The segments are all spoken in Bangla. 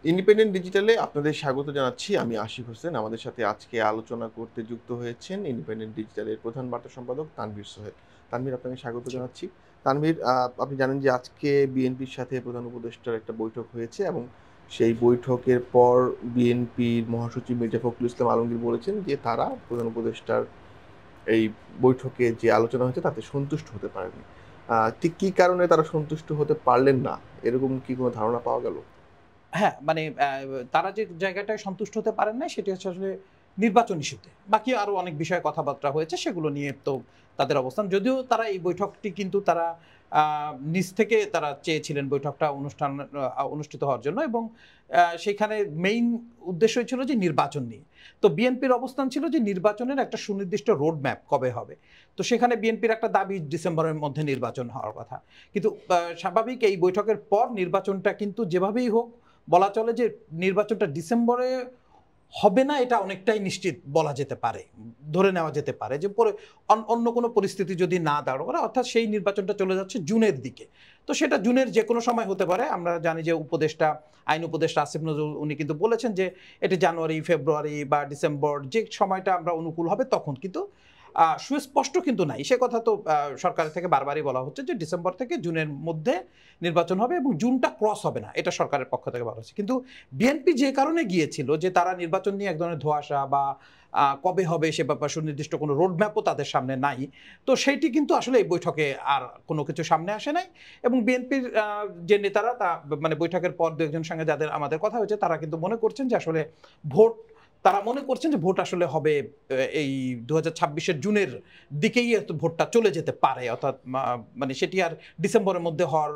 ইন্ডিপেন্ডেন্ট ডিজিটালে আপনাদের স্বাগত জানাচ্ছি। আমি আশিক হোসেন। আমাদের সাথে আজকে আলোচনা করতে যুক্ত হয়েছেন ইন্ডিপেন্ডেন্ট ডিজিটালের প্রধান বার্তা সম্পাদক তানভীর সোহেল। তানভীর, আপনাকে স্বাগত জি। জানাচ্ছি। তানভীর, আপনি জানেন যে আজকে বিএনপির সাথে প্রধান উপদেষ্টার একটা বৈঠক হয়েছে এবং সেই বৈঠকের পর বিএনপির মহাসচিব মির্জা ফখরুল ইসলাম আলমগীর বলেছেন যে তারা প্রধান উপদেষ্টার এই বৈঠকে যে আলোচনা হয়েছে তাতে সন্তুষ্ট হতে পারেনি। ঠিক কি কারণে তারা সন্তুষ্ট হতে পারলেন না? এরকম কি কোনো ধারণা পাওয়া গেল? হ্যাঁ, মানে তারা যে জায়গাটায় সন্তুষ্ট হতে পারেন নাই সেটি হচ্ছে আসলে নির্বাচন ইস্যুতে। বাকি আরো অনেক বিষয়ে কথাবার্তা হয়েছে সেগুলো নিয়ে তো তাদের অবস্থান। যদিও তারা এই বৈঠকটি কিন্তু তারা আ নিজ থেকে তারা চেয়েছিলেন বৈঠকটা অনুষ্ঠিত হওয়ার জন্য এবং সেখানে মেইন উদ্দেশ্যই ছিল যে নির্বাচন নিয়ে। তো বিএনপির অবস্থান ছিল যে নির্বাচনের একটা সুনির্দিষ্ট রোড ম্যাপ কবে হবে। তো সেখানে বিএনপির একটা দাবি ডিসেম্বরের মধ্যে নির্বাচন হওয়ার কথা। কিন্তু স্বাভাবিক এই বৈঠকের পর নির্বাচনটা কিন্তু যেভাবেই হোক বলা চলে যে নির্বাচনটা ডিসেম্বরে হবে না এটা অনেকটাই নিশ্চিত বলা যেতে পারে। ধরে নেওয়া যেতে পারে যে পরে অন্য কোনো পরিস্থিতি যদি না দাঁড় করে অর্থাৎ সেই নির্বাচনটা চলে যাচ্ছে জুনের দিকে। তো সেটা জুনের যেকোনো সময় হতে পারে। আমরা জানি যে আইন উপদেষ্টা আসিফ নজরুল উনি কিন্তু বলেছেন যে এটি জানুয়ারি, ফেব্রুয়ারি বা ডিসেম্বর যে সময়টা আমরা অনুকূল হবে তখন। কিন্তু সুস্পষ্ট কিন্তু নাই। সে কথা তো সরকারের থেকে বারবারই বলা হচ্ছে যে ডিসেম্বর থেকে জুনের মধ্যে নির্বাচন হবে এবং জুনটা ক্রস হবে না। এটা সরকারের পক্ষ থেকে বলা হচ্ছে। কিন্তু বিএনপি যে কারণে গিয়েছিল যে তারা নির্বাচন নিয়ে এক ধরনের ধোঁয়াশা বা কবে হবে সে ব্যাপারে সুনির্দিষ্ট কোনো রোড ম্যাপও তাদের সামনে নাই। তো সেইটি কিন্তু আসলে এই বৈঠকে আর কোনো কিছু সামনে আসে নাই এবং বিএনপির যে নেতারা মানে বৈঠকের পর ২-১ জনের সঙ্গে যাদের আমাদের কথা হয়েছে তারা কিন্তু মনে করছেন যে আসলে ভোট তারা মনে করছেন যে ভোট আসলে হবে এই ২০২৬ এর জুনের দিকেই হয়তো ভোটটা চলে যেতে পারে। অর্থাৎ মানে সেটি আর ডিসেম্বরের মধ্যে হওয়ার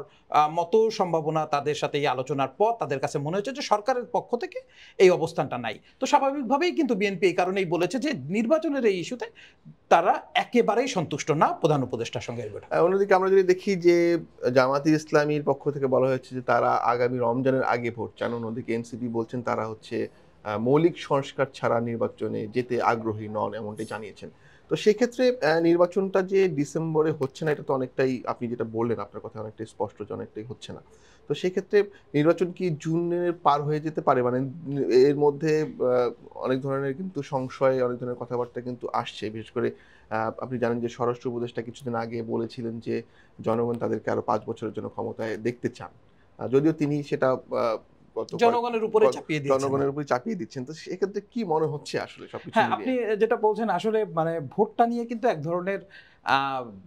মতো সম্ভাবনা তাদের সাথে এই আলোচনার পর তাদের কাছে মনে হচ্ছে যে সরকারের পক্ষ থেকে এই অবস্থানটা নাই। তো স্বাভাবিকভাবেই কিন্তু বিএনপি এই কারণেই বলেছে যে নির্বাচনের এই ইস্যুতে তারা একেবারেই সন্তুষ্ট না প্রধান উপদেষ্টার সঙ্গে এই বৈঠকে। অন্যদিকে আমরা যদি দেখি যে জামায়াতে ইসলামীর পক্ষ থেকে বলা হয়েছে যে তারা আগামী রমজানের আগে ভোট চান। অন্যদিকে এনসিপি বলছেন তারা হচ্ছে মৌলিক সংস্কার ছাড়া নির্বাচনে যেতে আগ্রহী নন, এমনটাই জানিয়েছেন। তো সেক্ষেত্রে নির্বাচনটা যে ডিসেম্বরে হচ্ছে না এটা তো অনেকটাই, আপনি যেটা বললেন আপনার কথায় অনেকটাই স্পষ্ট যে অনেকটাই হচ্ছে না। তো সেক্ষেত্রে নির্বাচন কি জুনের পার হয়ে যেতে পারে? মানে এর মধ্যে আ অনেক ধরনের কিন্তু সংশয়, অনেক ধরনের কথাবার্তা কিন্তু আসছে। বিশেষ করে আপনি জানেন যে স্বরাষ্ট্র উপদেষ্টা কিছুদিন আগে বলেছিলেন যে জনগণ তাদেরকে আরো ৫ বছরের জন্য ক্ষমতায় দেখতে চান। যদিও তিনি সেটা আ গত কয়েক জনগণের উপরে গ চাপিয়ে দিয়েছেন। জনগণের উপরে চাপিয়ে দিচ্ছেন। তো সেক্ষেত্রে কি মনে হচ্ছে আসলে সবকিছু হ্যাঁ, মিলিয়ে? আপনি যেটা বলছেন আসলে মানে ভোটটা নিয়ে কিন্তু এক ধরনের আ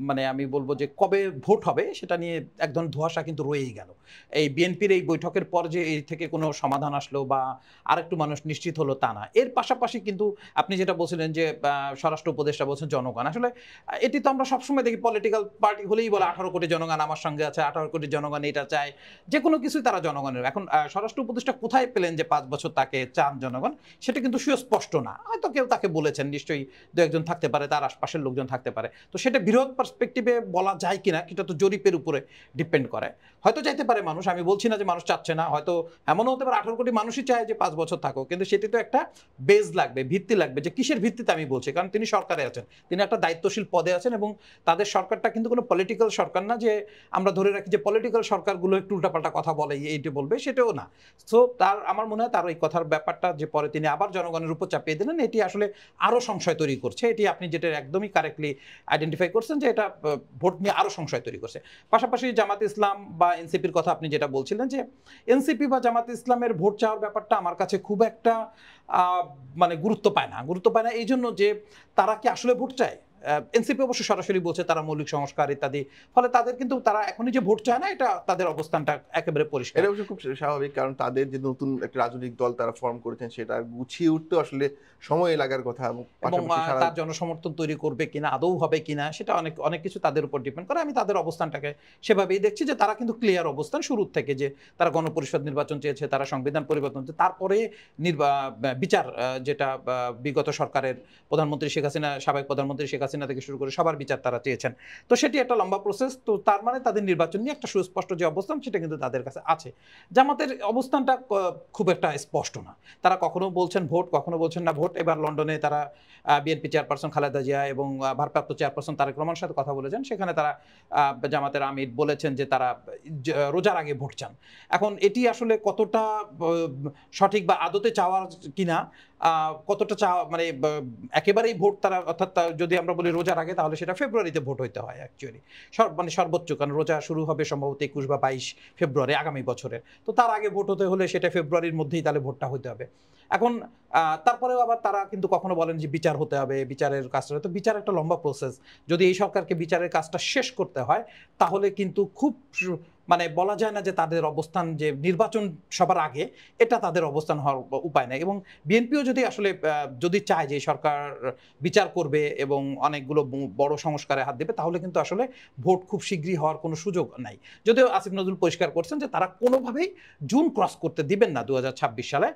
মানে আমি বলব যে কবে ভোট হবে সেটা নিয়ে এক ধরনের ধোঁয়াশা কিন্তু রয়েই গেল। এই বিএনপির এই বৈঠকের পর যে এই থেকে কোনো সমাধান আসলো বা আরেকটু মানুষ নিশ্চিত হলো তা না। এর পাশাপাশি কিন্তু আপনি যেটা বলছিলেন যে স্বরাষ্ট্র উপদেষ্টা বলছেন জনগণ। আসলে এটি তো আমরা সবসময় দেখি পলিটিক্যাল পার্টি হলেই বলে ১৮ কোটি জনগণ আমার সঙ্গে আছে, ১৮ কোটি জনগণ এটা চায়। যেকোনো কিছুই তারা জনগণের। এখন স্বরাষ্ট্র উপদেষ্টা কোথায় পেলেন যে ৫ বছর তাকে চান জনগণ? সেটা কিন্তু সুস্পষ্ট না। হয়তো কেউ তাকে বলেছেন নিশ্চয়ই ২-১ জন থাকতে পারে, তার আশপাশের লোকজন থাকতে পারে। তো সেটা বৃহৎ পার্সপেক্টিভে বলা যায় কিনা সেটা তো জরিপের উপরে ডিপেন্ড করে। হয়তো চাইতে পারে মানুষ, আমি বলছি না যে মানুষ চাচ্ছে না। হয়তো এমনও হতে পারে ১৮ কোটি মানুষই চায় যে ৫ বছর থাকুক। কিন্তু সেটি তো একটা বেস লাগবে, ভিত্তি লাগবে যে কিসের ভিত্তিতে আমি বলছি। কারণ তিনি সরকারে আছেন। তিনি একটা দায়িত্বশীল পদে আছেন এবং তাদের সরকারটা কিন্তু কোনো পলিটিক্যাল সরকার না যে আমরা ধরে রাখি যে পলিটিক্যাল সরকারগুলো একটু উল্টাপাল্টা কথা বলে, এইটি বলবে সেটাও না। সো আমার মনে হয় তার ওই কথার ব্যাপারটা যে পরে তিনি আবার জনগণের উপর চাপিয়ে দিলেন এটি আসলে আরো সংশয় তৈরি করছে। এটি আপনি যেটা একদমই কারেক্টলি আইডেন্টিফাই করছেন যে এটা ভোট নিয়ে আরো সংশয় তৈরি করছে। পাশাপাশি জামাত ইসলাম বা এনসিপির কথা আপনি যেটা বলছিলেন যে এনসিপি বা জামাত ইসলামের ভোট চাওয়ার ব্যাপারটা আমার কাছে খুব একটা আ মানে গুরুত্ব পায় না। গুরুত্ব পায় না এইজন্য যে তারা কি আসলে ভোট চায়? এনসিপি অবশ্য সরাসরি বলছে তারা মৌলিক সংস্কার ইত্যাদি। ফলে তাদের কিন্তু তারা এখনই যে ভোট চায় না এটা তাদের অবস্থানটা একেবারে পরিষ্কার। এটা অবশ্য খুব স্বাভাবিক। কারণ তাদের যে নতুন একটা রাজনৈতিক দল তারা ফর্ম করেছেন সেটা গুছিয়ে উঠতেও আসলে সময় লাগার কথা এবং এবং পাশাপাশি সারা তার জনসমর্থন তৈরি করবে কিনা, আদৌ হবে কিনা সেটা অনেক, অনেক কিছু তাদের উপর ডিপেন্ড করে। আমি তাদের অবস্থানটাকে সেভাবেই দেখছি যে তারা কিন্তু ক্লিয়ার অবস্থান শুরুর থেকে যে তারা গণপরিষদ নির্বাচন চেয়েছে, তারা সংবিধান পরিবর্তন চেয়েছে। তারপরে বিচার যেটা বিগত সরকারের সাবেক প্রধানমন্ত্রী শেখ হাসিনা থেকে শুরু করে সবার বিচার তারা চেয়েছেন। তো সেটি একটা লম্বা প্রসেস। তো তার মানে তাদের নির্বাচন নিয়ে একটা সুস্পষ্ট যে অবস্থান সেটা কিন্তু তাদের কাছে আছে। জামাতের অবস্থানটা খুব একটা স্পষ্ট না। তারা কখনো বলছেন ভোট, কখনো বলছেন না ভোট। এবার লন্ডনে তারা বিএনপি চেয়ারপারসন খালেদা জিয়া এবং ভারপ্রাপ্ত চেয়ারপারসন তারেক রহমানের সাথে কথা বলেছেন। সেখানে তারা জামাতের আমির বলেছেন যে তারা রোজার আগে ভোট চান। এখন এটি আসলে কতটা সঠিক বা আদতে চাওয়ার কিনা, কতটা চাওয়া মানে একেবারেই ভোট তারা, অর্থাৎ যদি আমরা বলি রোজার আগে, তাহলে সেটা ফেব্রুয়ারিতে ভোট হইতে হয় অ্যাকচুয়ালি, মানে সর্বোচ্চ, কারণ রোজা শুরু হবে সম্ভবত 21 বা 22 ফেব্রুয়ারি আগামী বছরের। তো তার আগে ভোট হতে হলে সেটা ফেব্রুয়ারির মধ্যেই তাহলে ভোটটা হতে হবে। এখন তারপরেও আবার তারা কিন্তু কখনো বলেন যে বিচার হতে হবে, বিচারের কাজটা, তো বিচার একটা লম্বা প্রসেস। যদি এই সরকারকে বিচারের কাজটা শেষ করতে হয় তাহলে কিন্তু খুব মানে বলা যায় না যে তাদের অবস্থান যে নির্বাচন সবার আগে, এটা তাদের অবস্থান হওয়ার উপায় নাই। এবং বিএনপিও যদি আসলে যদি চায় যে সরকার বিচার করবে এবং অনেকগুলো বড় সংস্কারে হাত দেবে, তাহলে কিন্তু আসলে ভোট খুব শীঘ্রই হওয়ার কোনো সুযোগ নাই। যদিও আসিফ নজরুল পরিষ্কার করছেন যে তারা কোনোভাবেই জুন ক্রস করতে দিবেন না 2026 সালে।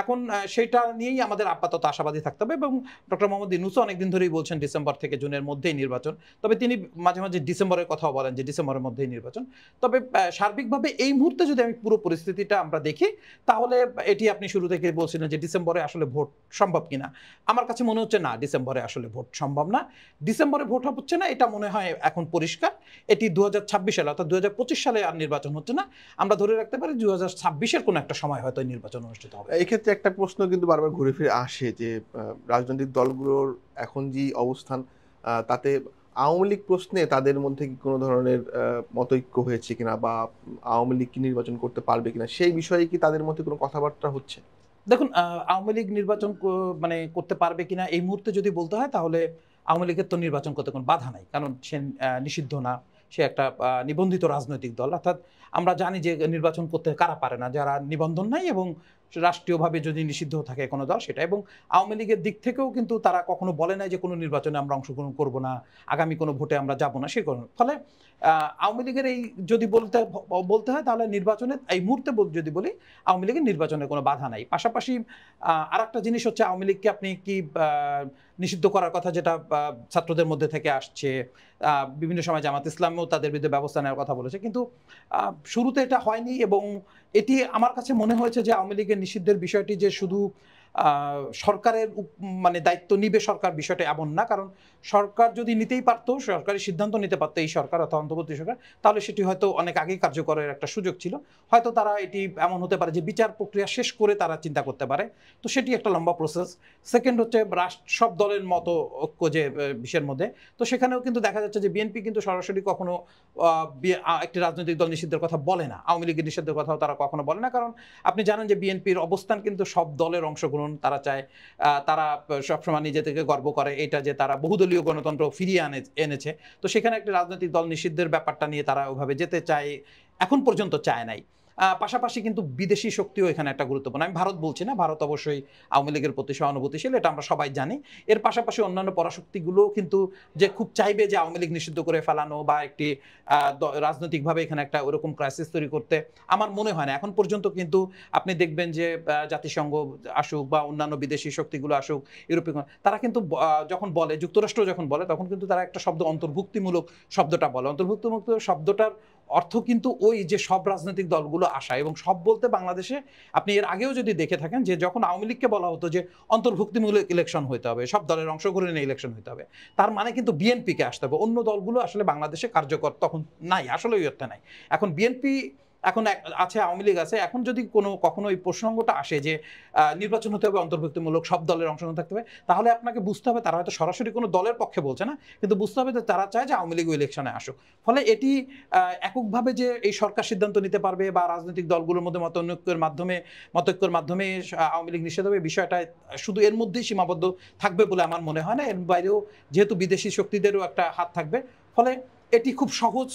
এখন সেইটা নিয়েই আমাদের আপাতত আশাবাদী থাকতে হবে। এবং ডক্টর মোহাম্মদ ইউনূসও অনেকদিন ধরেই বলছেন ডিসেম্বর থেকে জুনের মধ্যেই নির্বাচন। তবে তিনি মাঝে মাঝে ডিসেম্বরের কথাও বলেন যে ডিসেম্বরের মধ্যেই নির্বাচন। তবে সার্বিকভাবে এই মুহূর্তে যদি আমি পুরো পরিস্থিতিটা আমরা দেখি, তাহলে এটি আপনি শুরু থেকে বলছিলেন যে ডিসেম্বরে আসলে ভোট সম্ভব কিনা, আমার কাছে মনে হচ্ছে না ডিসেম্বরে আসলে ভোট সম্ভব না। ডিসেম্বরে ভোট হচ্ছে না এটা মনে হয় এখন পরিষ্কার। এটি 2026 সালে, অর্থাৎ 2025 সালে আর নির্বাচন হচ্ছে না। আমরা ধরে রাখতে পারি 2026-এর কোনো একটা সময় হয়তো নির্বাচন অনুষ্ঠিত হবে। এই ক্ষেত্রে একটা প্রশ্ন কিন্তু বারবার ঘুরে ফিরে আসে যে রাজনৈতিক দলগুলোর এখন যে অবস্থান, তাতে আওয়ামী লীগ প্রশ্নে তাদের মধ্যে কি কোনো ধরনের মতৈক্য হয়েছে কিনা, বা আওয়ামী লীগ কি নির্বাচন করতে পারবে কিনা, সেই বিষয়ে কি তাদের মধ্যে কোনো কথাবার্তা হচ্ছে? দেখুন, আওয়ামী লীগ নির্বাচন মানে করতে পারবে কিনা এই মুহূর্তে যদি বলতে হয়, তাহলে আওয়ামী লীগের তো নির্বাচন করতে কোনো বাধা নাই, কারণ সে নিষিদ্ধ না, সে একটা নিবন্ধিত রাজনৈতিক দল। অর্থাৎ আমরা জানি যে নির্বাচন করতে কারা পারে না, যারা নিবন্ধন নাই এবং রাষ্ট্রীয়ভাবে যদি নিষিদ্ধ থাকে কোনো দল সেটা। এবং আওয়ামী লীগের দিক থেকেও কিন্তু তারা কখনো বলে নাই যে কোনো নির্বাচনে আমরা অংশগ্রহণ করব না, আগামী কোনো ভোটে আমরা যাব না, সে কোনো। ফলে আওয়ামী লীগের এই যদি বলতে হয়, তাহলে নির্বাচনে এই মুহূর্তে যদি বলি আওয়ামী লীগের নির্বাচনে কোনো বাধা নাই। পাশাপাশি আর একটা জিনিস হচ্ছে, আওয়ামী লীগকে আপনি কি নিষিদ্ধ করার কথা যেটা ছাত্রদের মধ্যে থেকে আসছে, বিভিন্ন সময় জামাত ইসলামও তাদের বিরুদ্ধে ব্যবস্থা নেওয়ার কথা বলেছে, কিন্তু শুরুতে এটা হয়নি। এবং এটি আমার কাছে মনে হয়েছে যে আওয়ামী লীগের নিষিদ্ধের বিষয়টি যে শুধু সরকারের মানে দায়িত্ব নিবে সরকার, বিষয়টা এমন না। কারণ সরকার যদি নিতেই পারতো, সরকারি সিদ্ধান্ত নিতে পারতো এই সরকার অথবা অন্তর্বর্তী সরকার, তাহলে সেটি হয়তো অনেক আগেই কার্যকরের একটা সুযোগ ছিল। হয়তো তারা এটি এমন হতে পারে যে বিচার প্রক্রিয়া শেষ করে তারা চিন্তা করতে পারে। তো সেটি একটা লম্বা প্রসেস। সেকেন্ড হচ্ছে সব দলের মতো ঐক্য যে বিষয়ের মধ্যে, তো সেখানেও কিন্তু দেখা যাচ্ছে যে বিএনপি কিন্তু সরাসরি কখনো একটি রাজনৈতিক দল নিষিদ্ধের কথা বলে না, আওয়ামী লীগের নিষিদ্ধের কথাও তারা কখনো বলে না। কারণ আপনি জানেন যে বিএনপির অবস্থান কিন্তু সব দলের অংশগ্রহণ তারা চায়। তারা সবসময় নিজে থেকে গর্ব করে এটা যে তারা বহুদলীয় গণতন্ত্র ফিরিয়ে এনেছে। তো সেখানে একটা রাজনৈতিক দল নিষিদ্ধের ব্যাপারটা নিয়ে তারা ওইভাবে যেতে চায়, এখন পর্যন্ত চায় নাই। পাশাপাশি কিন্তু বিদেশি শক্তিও এখানে একটা গুরুত্বপূর্ণ। আমি ভারত বলছি না, ভারত অবশ্যই আওয়ামী লীগের প্রতি সহানুভূতিশীল, এটা আমরা সবাই জানি। এর পাশাপাশি অন্যান্য পরাশক্তিগুলোও কিন্তু যে খুব চাইবে যে আওয়ামী লীগ নিষিদ্ধ করে ফেলানো বা একটি রাজনৈতিকভাবে এখানে একটা ওরকম ক্রাইসিস তৈরি করতে আমার মনে হয় না। এখন পর্যন্ত কিন্তু আপনি দেখবেন যে জাতিসংঘ আসুক বা অন্যান্য বিদেশি শক্তিগুলো আসুক, ইউরোপীয়, তারা কিন্তু যখন বলে, যুক্তরাষ্ট্র যখন বলে, তখন কিন্তু তারা একটা শব্দ অন্তর্ভুক্তিমূলক শব্দটা বলে। অন্তর্ভুক্তিমূলক শব্দটার অর্থ কিন্তু ওই যে সব রাজনৈতিক দলগুলো আসা, এবং সব বলতে বাংলাদেশে আপনি এর আগেও যদি দেখে থাকেন যে যখন আওয়ামী লীগকে বলা হতো যে অন্তর্ভুক্তিমূলক ইলেকশন হইতে হবে, সব দলের অংশগ্রহণে ইলেকশন হইতে হবে, তার মানে কিন্তু বিএনপিকে আসতে হবে। অন্য দলগুলো আসলে বাংলাদেশে কার্যকর তখন নাই, আসলে ওই অর্থে নাই। এখন বিএনপি এখন আছে, আওয়ামী লীগ আছে। এখন যদি কখনো এই প্রসঙ্গটা আসে যে নির্বাচন হতে হবে অন্তর্ভুক্তিমূলক, সব দলের অংশগ্রহণ থাকতে হবে, তাহলে আপনাকে বুঝতে হবে তারা হয়তো সরাসরি কোনো দলের পক্ষে বলছে না, কিন্তু বুঝতে হবে যে তারা চায় যে আওয়ামী লীগ ইলেকশনে আসুক। ফলে এটি এককভাবে যে এই সরকার সিদ্ধান্ত নিতে পারবে বা রাজনৈতিক দলগুলোর মধ্যে মতৈক্যের মাধ্যমে আওয়ামী লীগ নিষেধ হবে, বিষয়টা শুধু এর মধ্যেই সীমাবদ্ধ থাকবে বলে আমার মনে হয় না। এর বাইরেও যেহেতু বিদেশি শক্তিদেরও একটা হাত থাকবে, ফলে এটি খুব সহজ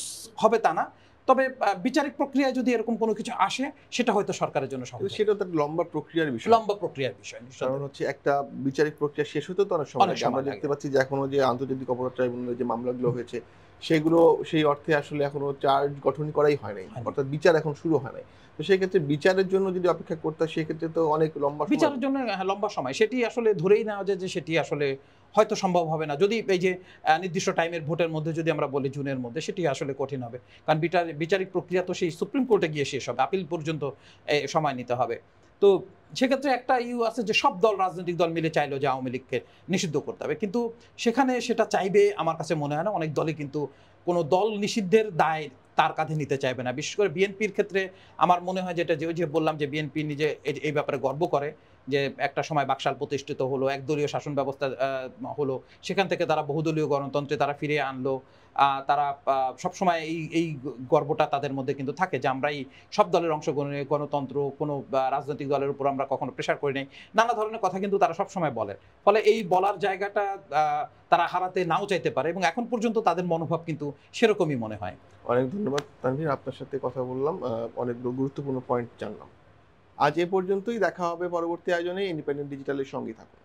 হবে তা না। তবে বিচারিক প্রক্রিয়ায় যদি এরকম কোনো কিছু আসে, সেটা হয়তো সরকারের জন্য সহজ। সেটা তো লম্বা প্রক্রিয়ার বিষয়, কারণ হচ্ছে একটা বিচারিক প্রক্রিয়া শেষ হতে তো অনেক সময় লাগে। আমরা দেখতে পাচ্ছি যে এখনো যে আন্তর্জাতিক অপরাধ ট্রাইব্যুনালে যে মামলাগুলো হয়েছে, সেগুলো সেই অর্থে আসলে এখনো চার্জ গঠন করাই হয় নাই, অর্থাৎ বিচার এখন শুরু হয় নাই। তো সেই ক্ষেত্রে বিচারের জন্য যদি অপেক্ষা করতে হয়, সেক্ষেত্রে তো অনেক লম্বা, বিচারের জন্য লম্বা সময়। সেটি আসলে ধরেই নেওয়া যায় যে সেটি আসলে হয়তো সম্ভব হবে না, যদি এই যে নির্দিষ্ট টাইমের ভোটের মধ্যে যদি আমরা বলি জুনের মধ্যে, সেটি আসলে কঠিন হবে। কারণ বিচারিক প্রক্রিয়া তো সেই সুপ্রিম কোর্টে গিয়ে শেষ হবে, আপিল পর্যন্ত সময় নিতে হবে। তো সেক্ষেত্রে একটা আছে যে সব রাজনৈতিক দল মিলে চাইলো যে আওয়ামী লীগকে নিষিদ্ধ করতে হবে, কিন্তু সেখানে সেটা চাইবে আমার কাছে মনে হয় না। অনেক দলই কিন্তু কোনো দল নিষিদ্ধের দায় তার কাঁধে নিতে চাইবে না। বিশেষ করে বিএনপির ক্ষেত্রে আমার মনে হয় যেটা যে বললাম যে বিএনপি নিজে এই ব্যাপারে গর্ব করে যে একটা সময় বাকশাল প্রতিষ্ঠিত হলো, একদলীয় শাসন ব্যবস্থা হলো, সেখান থেকে তারা বহুদলীয় গণতন্ত্রে তারা ফিরিয়ে আনলো। তারা সবসময় এই গর্বটা তাদের মধ্যে কিন্তু থাকে যে আমরা এই সব দলের অংশগ্রহণে গণতন্ত্র, কোনো রাজনৈতিক দলের উপর আমরা কখনো প্রেশার করি নাই, নানা ধরনের কথা কিন্তু তারা সবসময় বলে। ফলে এই বলার জায়গাটা তারা হারাতে নাও চাইতে পারে, এবং এখন পর্যন্ত তাদের মনোভাব কিন্তু সেরকমই মনে হয়। অনেক ধন্যবাদ তানভীর, আপনার সাথে কথা বললাম, অনেক গুরুত্বপূর্ণ পয়েন্ট জানলাম। আজ এ পর্যন্তই, দেখা হবে পরবর্তী আয়োজনে। ইন্ডিপেন্ডেন্ট ডিজিটালের সঙ্গে থাকুন।